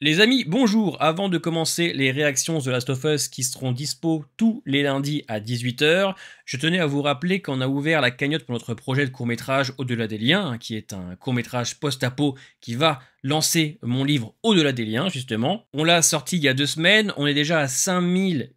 Les amis, bonjour! Avant de commencer les réactions The Last of Us qui seront dispo tous les lundis à 18 h, je tenais à vous rappeler qu'on a ouvert la cagnotte pour notre projet de court-métrage Au-delà des liens, qui est un court-métrage post-apo qui va lancer mon livre Au-delà des liens, justement. On l'a sorti il y a 2 semaines, on est déjà à 5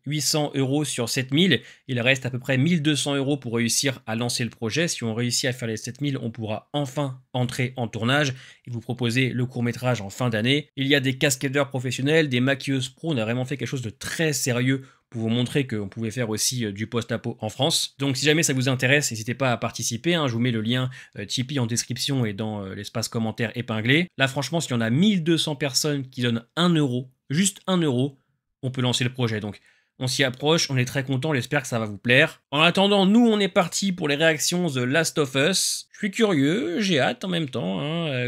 800 € sur 7 000, il reste à peu près 1 200 € pour réussir à lancer le projet. Si on réussit à faire les 7 000, on pourra enfin entrer en tournage et vous proposer le court-métrage en fin d'année. Il y a des cascadeurs professionnels, des maquilleuses pro, on a vraiment fait quelque chose de très sérieux pour vous montrer qu'on pouvait faire aussi du post-apo en France. Donc si jamais ça vous intéresse, n'hésitez pas à participer, je vous mets le lien Tipeee en description et dans l'espace commentaire épinglé. Là franchement, s'il y en a 1 200 personnes qui donnent 1 €, juste 1 €, on peut lancer le projet. Donc on s'y approche, on est très content, j'espère que ça va vous plaire. En attendant, nous on est parti pour les réactions The Last of Us. Je suis curieux, j'ai hâte en même temps,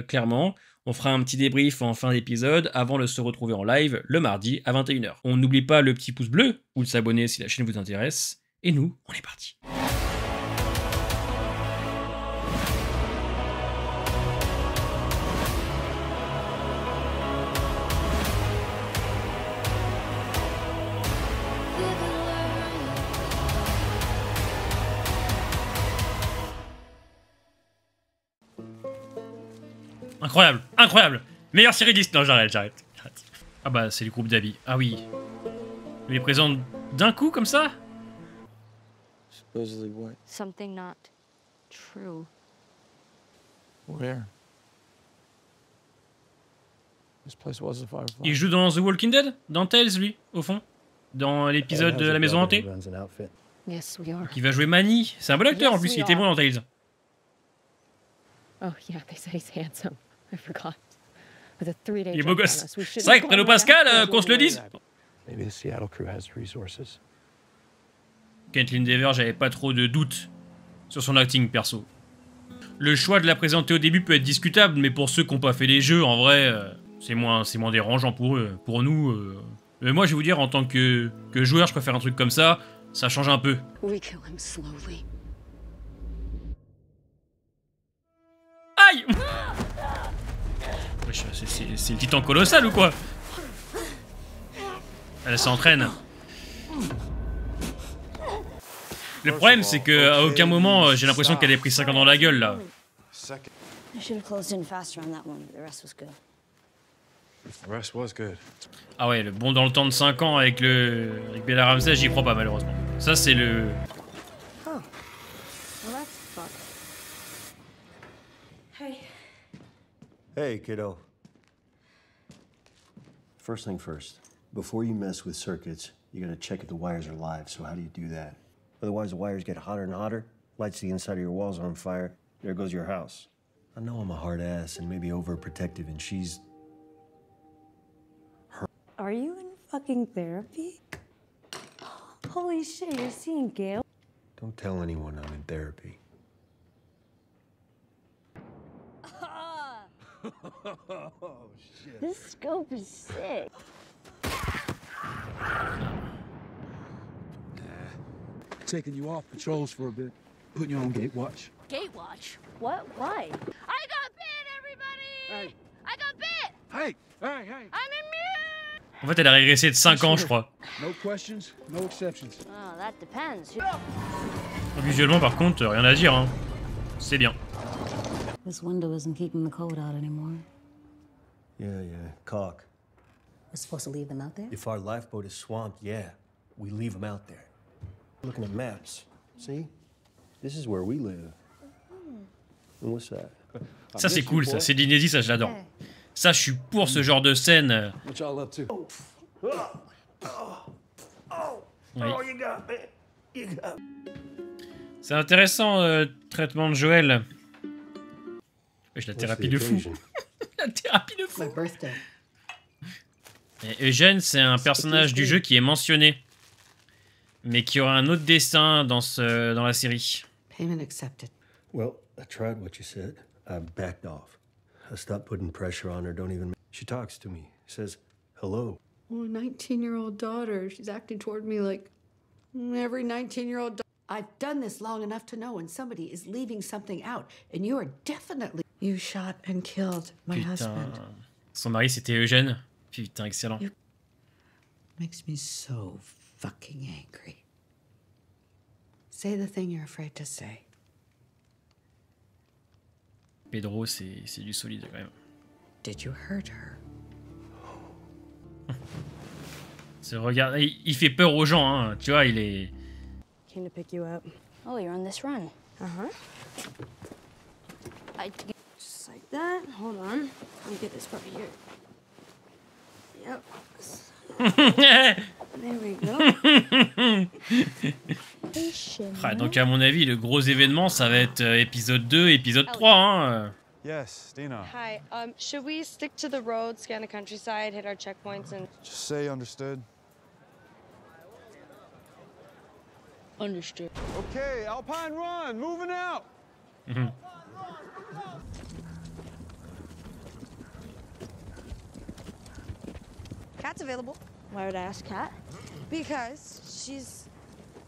clairement. On fera un petit débrief en fin d'épisode avant de se retrouver en live le mardi à 21 h. On n'oublie pas le petit pouce bleu ou de s'abonner si la chaîne vous intéresse. Et nous, on est parti. Incroyable, incroyable. Meilleure série Disney. Non, j'arrête. Ah bah, c'est le groupe d'Abby. Ah oui. Il les présente d'un coup, comme ça? Supposedly what? Something not true. Where? This place was a firefly. Il joue dans The Walking Dead? Dans Tales, lui, au fond? Dans l'épisode de la maison hantée? Yes, we are. Qui va jouer Manny. C'est un bon acteur, en plus, il était bon dans Tales. Oh yeah, they say he's handsome. I forgot. With a 3-day Il est beau jump on gosse. us, we C'est vrai que Prénom Pascal, qu'on se le dise. Maybe the Seattle crew has resources. Caitlin Dever, j'avais pas trop de doutes sur son acting perso. Le choix de la présenter au début peut être discutable, mais pour ceux qui n'ont pas fait les jeux, en vrai, c'est moins dérangeant pour eux. Pour nous, moi je vais vous dire, en tant que joueur, je préfère un truc comme ça change un peu. We kill him slowly. Aïe! Wesh, c'est le titan colossal ou quoi? Elle s'entraîne. Le problème, c'est qu'à aucun moment, j'ai l'impression qu'elle ait pris 5 ans dans la gueule, là. Ah ouais, le bond dans le temps de 5 ans avec Bella Ramsey, j'y crois pas, malheureusement. Ça, c'est le... Hey, kiddo. First thing first, before you mess with circuits, you gotta check if the wires are live. So how do you do that? Otherwise, the wires get hotter and hotter, lights the inside of your walls on fire, there goes your house. I know I'm a hard ass and maybe overprotective, and she's... Are you in fucking therapy? Holy shit, you're seeing Gail? Don't tell anyone I'm in therapy. Oh, shit. This scope is sick. Taking you off patrols for a bit. Putting you on Gatewatch. Gatewatch? What? Why? I got bit, everybody! Hey. I got bit! Hey! Hey! I'm immune! En fait, elle a régressé de 5 ans, je crois. No questions, no exceptions. Oh, that depends. Visuellement, par contre, rien à dire, C'est bien. This window isn't keeping the cold out anymore. Yeah, caulk. We're supposed to leave them out there? If our lifeboat is swamped, yeah, we leave them out there. Looking at maps, see? This is where we live. And what's that? Ça, c'est cool, ça. C'est d'inédit, ça, je l'adore. Ça, je suis pour ce genre de scène. What y'all up to? Oui. C'est intéressant, traitement de Joël. Wesh, la thérapie de fou. La thérapie de fou. Et Eugène, c'est un personnage du jeu qui est mentionné, mais qui aura un autre destin dans la série. Payment accepted. Well, I tried what you said. I backed off. I stopped putting pressure on her. Don't even... She talks to me. Says, hello. Oh, 19-year-old daughter. She's acting toward me like every 19-year-old daughter. I've done this long enough to know when somebody is leaving something out, and you are definitely... You shot and killed my husband. Son mari, c'était Eugène. Putain, excellent. Makes me so fucking angry. Say the thing you're afraid to say. Pedro, c'est du solide quand même. Did you hurt her? Regarde, il fait peur aux gens, hein. Tu vois, il est... Came to pick you up. Oh, you're on this run. Uh-huh. Just like that. Hold on. Let me get this part here. Yep. There we go. Ah, donc à mon avis, le gros événement, ça va être épisode 2, épisode 3, hein. Yes, Dina. Hi. Should we stick to the road, scan the countryside, hit our checkpoints, and... Just say understood. Understood. Okay, Alpine Run, moving out. Cat's available. Why would I ask Kat? Because she's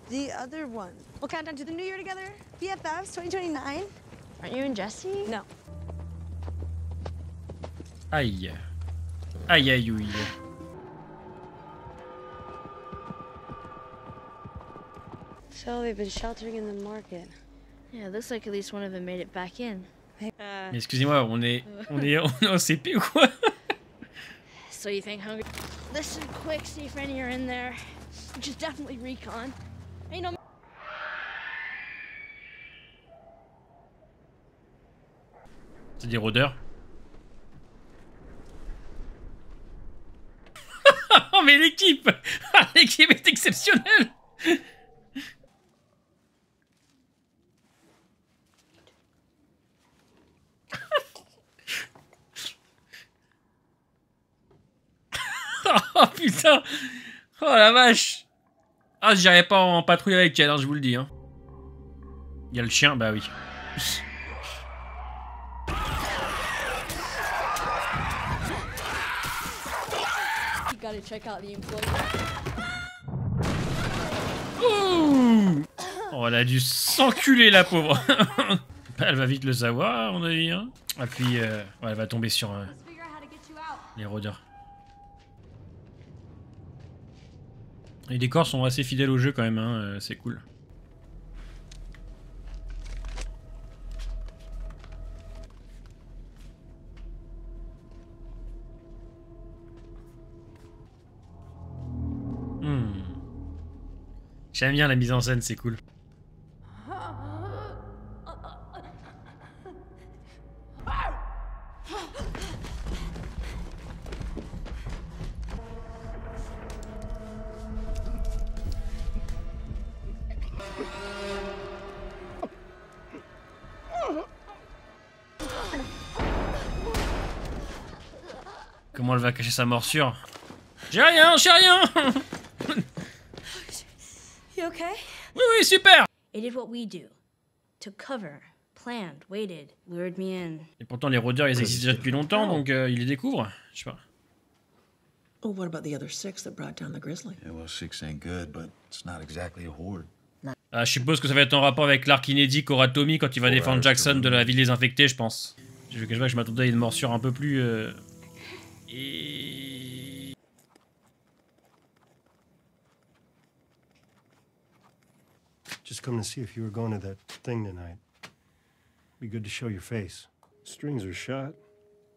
the other one. We'll count down to the new year together. BFFs 2029. Aren't you and Jesse? No. Aïe. Aïe, aïe, ouille. So they've been sheltering in the market. Yeah, looks like at least one of them made it back in. Mais excusez-moi, on est en CP ou quoi? So you think hungry? Listen quick, see if any are in there. Which is definitely recon. Ain't no. C'est des rôdeurs. Oh mais l'équipe l'équipe est exceptionnelle. Oh putain. Oh la vache. Ah, j'irais pas en patrouille avec elle, hein, je vous le dis. Hein. Il y a le chien, bah oui. You gotta check out the employee. Ouh. Oh, elle a dû s'enculer la pauvre. Elle va vite le savoir, à mon avis. Hein. Et puis, ouais, elle va tomber sur les rôdeurs. Les décors sont assez fidèles au jeu quand même, hein, c'est cool. J'aime bien la mise en scène, c'est cool. Comment elle va cacher sa morsure? J'ai rien, j'ai rien. You okay? Oui, oui, super. It did what we do. Took cover, planned, waited, lured me in. Et pourtant les rôdeurs ils existent déjà depuis longtemps, donc ils les découvrent. Je sais pas. Oh, what about the other 6 that brought down the grizzly? Yeah, well, 6 ain't good, but it's not exactly a horde. Ah, je suppose que ça va être en rapport avec l'arc inédit qu'aura Tommy quand il va défendre Jackson de la ville des infectés, je pense. Je ne cache pas que je m'attendais à une morsure un peu plus... Et... Just come to see if you were going to that thing tonight. Be good to show your face. Strings are shot.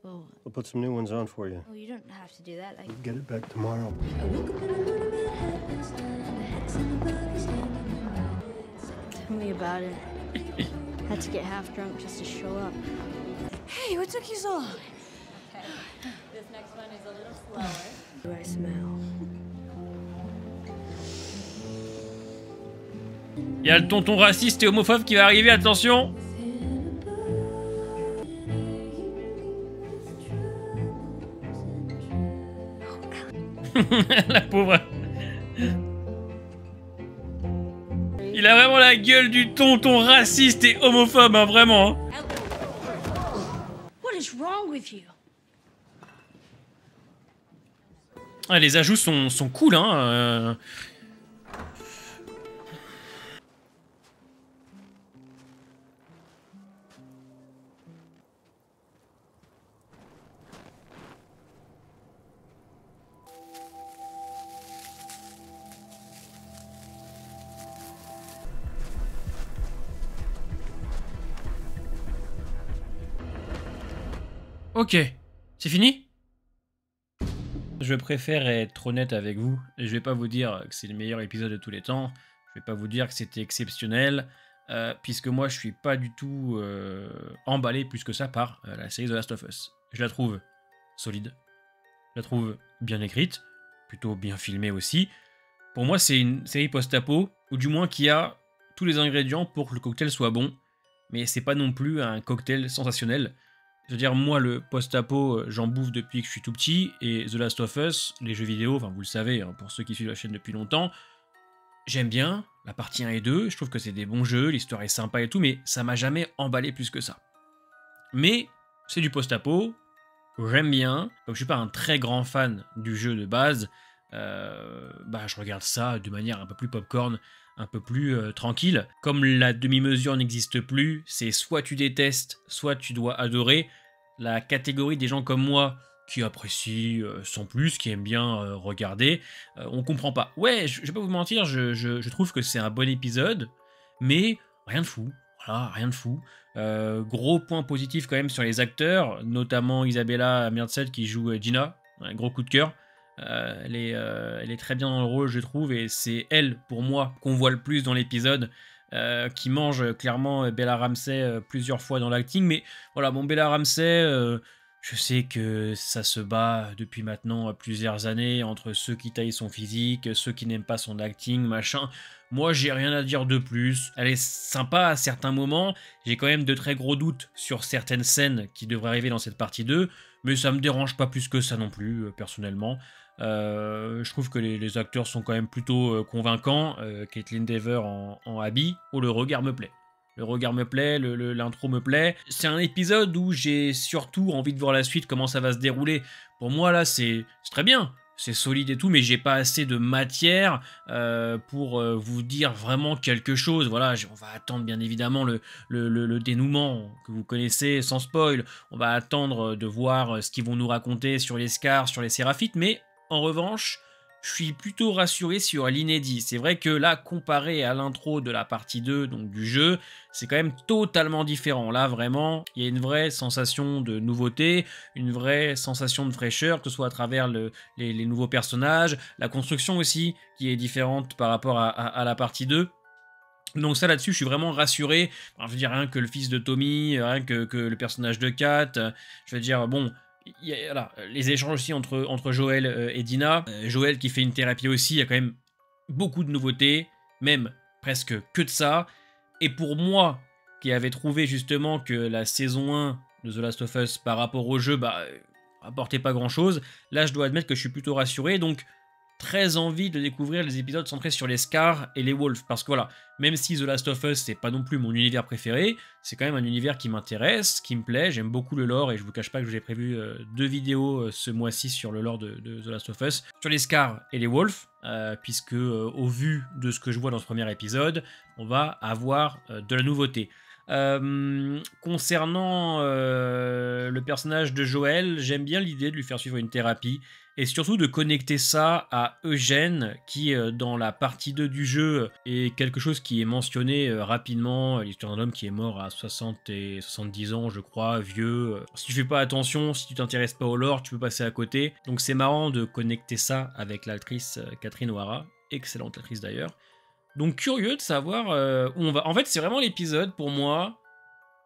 Oh. We'll put some new ones on for you. Oh, you don't have to do that. We'll get it back tomorrow. Tell me about it. Had to get half drunk just to show up. Hey, what took you so long? Okay. This next one is a little slower. Do I smell? Il y a le tonton raciste et homophobe qui va arriver, attention. La pauvre. Il a vraiment la gueule du tonton raciste et homophobe, hein, vraiment. Hein. What is wrong with you? Ah, les ajouts sont cool, hein. Ok, c'est fini? Je préfère être honnête avec vous, et je vais pas vous dire que c'est le meilleur épisode de tous les temps, je vais pas vous dire que c'était exceptionnel, puisque moi je suis pas du tout emballé plus que ça par la série The Last of Us. Je la trouve solide, je la trouve bien écrite, plutôt bien filmée aussi. Pour moi c'est une série post-apo, ou du moins qui a tous les ingrédients pour que le cocktail soit bon, mais c'est pas non plus un cocktail sensationnel. Je veux dire, moi, le post-apo, j'en bouffe depuis que je suis tout petit, et The Last of Us, les jeux vidéo, enfin vous le savez, hein, pour ceux qui suivent la chaîne depuis longtemps, j'aime bien la partie 1 et 2, je trouve que c'est des bons jeux, l'histoire est sympa et tout, mais ça m'a jamais emballé plus que ça. Mais c'est du post-apo, j'aime bien, comme je suis pas un très grand fan du jeu de base, je regarde ça de manière un peu plus popcorn, un peu plus tranquille. Comme la demi-mesure n'existe plus, c'est soit tu détestes, soit tu dois adorer. La catégorie des gens comme moi qui apprécient sans plus, qui aiment bien regarder, on comprend pas. Ouais, je vais pas vous mentir, je trouve que c'est un bon épisode, mais rien de fou. Voilà, rien de fou. Gros point positif quand même sur les acteurs, notamment Isabella Merced qui joue Gina, un gros coup de cœur. Elle est très bien dans le rôle, je trouve, et c'est elle, pour moi, qu'on voit le plus dans l'épisode, qui mange clairement Bella Ramsey plusieurs fois dans l'acting. Mais voilà, bon, Bella Ramsey, je sais que ça se bat depuis maintenant plusieurs années entre ceux qui taillent son physique, ceux qui n'aiment pas son acting, machin. Moi, j'ai rien à dire de plus. Elle est sympa à certains moments. J'ai quand même de très gros doutes sur certaines scènes qui devraient arriver dans cette partie 2, mais ça me dérange pas plus que ça non plus, personnellement. Je trouve que les acteurs sont quand même plutôt convaincants. Caitlin Dever en Abby. Oh, le regard me plaît. Le regard me plaît, l'intro me plaît. C'est un épisode où j'ai surtout envie de voir la suite, comment ça va se dérouler. Pour moi, là, c'est très bien. C'est solide et tout, mais j'ai pas assez de matière pour vous dire vraiment quelque chose. Voilà, on va attendre bien évidemment le dénouement que vous connaissez sans spoil. On va attendre de voir ce qu'ils vont nous raconter sur les Scars, sur les Séraphites, mais en revanche, je suis plutôt rassuré sur l'inédit. C'est vrai que là, comparé à l'intro de la partie 2, donc du jeu, c'est quand même totalement différent. Là, vraiment, il y a une vraie sensation de nouveauté, une vraie sensation de fraîcheur, que ce soit à travers les nouveaux personnages, la construction aussi, qui est différente par rapport à la partie 2. Donc ça là-dessus je suis vraiment rassuré. Alors, je veux dire rien que le fils de Tommy, rien que le personnage de Kat, je veux dire bon, il y a, voilà, les échanges aussi entre Joel et Dina. Joel qui fait une thérapie aussi, il y a quand même beaucoup de nouveautés, même presque que de ça. Et pour moi, qui avait trouvé justement que la saison 1 de The Last of Us par rapport au jeu, apportait pas grand chose, là je dois admettre que je suis plutôt rassuré, donc très envie de découvrir les épisodes centrés sur les Scars et les Wolves, parce que voilà, même si The Last of Us c'est pas non plus mon univers préféré, c'est quand même un univers qui m'intéresse, qui me plaît, j'aime beaucoup le lore, et je vous cache pas que j'ai prévu 2 vidéos ce mois-ci sur le lore de The Last of Us, sur les Scars et les Wolves, puisque au vu de ce que je vois dans ce premier épisode, on va avoir de la nouveauté. Concernant le personnage de Joel, j'aime bien l'idée de lui faire suivre une thérapie, et surtout de connecter ça à Eugène, qui dans la partie 2 du jeu est quelque chose qui est mentionné rapidement, l'histoire d'un homme qui est mort à 60 et 70 ans je crois, vieux. Si tu fais pas attention, si tu t'intéresses pas au lore, tu peux passer à côté, donc c'est marrant de connecter ça avec l'actrice Catherine O'Hara, excellente actrice d'ailleurs. Donc curieux de savoir où on va. En fait c'est vraiment l'épisode pour moi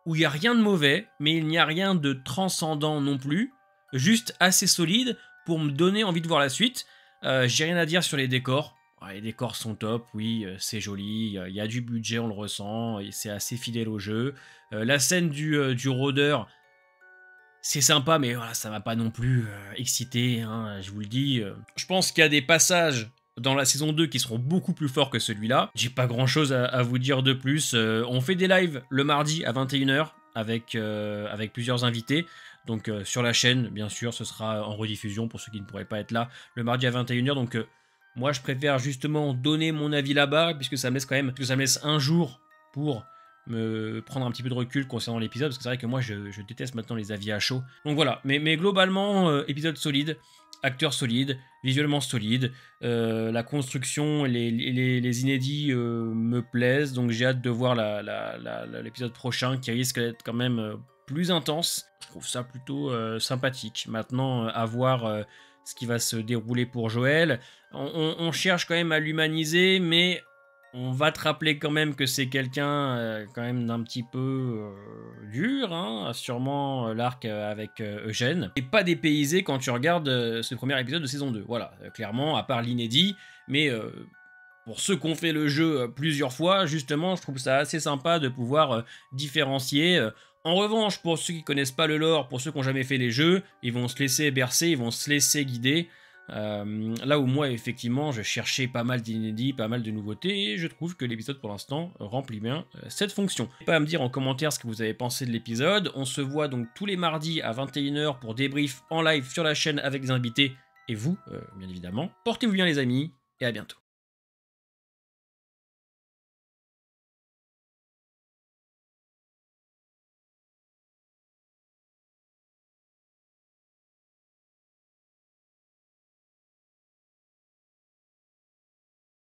où il n'y a rien de mauvais, mais il n'y a rien de transcendant non plus, juste assez solide pour me donner envie de voir la suite. J'ai rien à dire sur les décors. Les décors sont top, oui, c'est joli, il y a du budget, on le ressent, et c'est assez fidèle au jeu. La scène du rôdeur, c'est sympa, mais voilà, ça m'a pas non plus excité, hein, je vous le dis. Je pense qu'il y a des passages dans la saison 2 qui seront beaucoup plus forts que celui-là. J'ai pas grand-chose à vous dire de plus. On fait des lives le mardi à 21h avec plusieurs invités. Donc sur la chaîne, bien sûr, ce sera en rediffusion pour ceux qui ne pourraient pas être là le mardi à 21h. Donc moi, je préfère justement donner mon avis là-bas, puisque ça me laisse un jour pour me prendre un petit peu de recul concernant l'épisode, parce que c'est vrai que moi, je déteste maintenant les avis à chaud. Donc voilà, mais globalement, épisode solide, acteur solide, visuellement solide, la construction, les inédits me plaisent, donc j'ai hâte de voir l'épisode prochain, qui risque d'être quand même plus intense. Je trouve ça plutôt sympathique. Maintenant, à voir ce qui va se dérouler pour Joel. On cherche quand même à l'humaniser, mais on va te rappeler quand même que c'est quelqu'un quand même d'un petit peu dur, hein, sûrement l'arc avec Eugène. Et pas dépaysé quand tu regardes ce premier épisode de saison 2. Voilà, clairement, à part l'inédit, mais pour ceux qui ont fait le jeu plusieurs fois, justement, je trouve ça assez sympa de pouvoir différencier. En revanche, pour ceux qui connaissent pas le lore, pour ceux qui n'ont jamais fait les jeux, ils vont se laisser bercer, ils vont se laisser guider. Là où moi, effectivement, je cherchais pas mal d'inédits, pas mal de nouveautés, et je trouve que l'épisode, pour l'instant, remplit bien cette fonction. N'hésitez pas à me dire en commentaire ce que vous avez pensé de l'épisode. On se voit donc tous les mardis à 21 h pour débrief en live sur la chaîne avec des invités, et vous, bien évidemment. Portez-vous bien les amis, et à bientôt.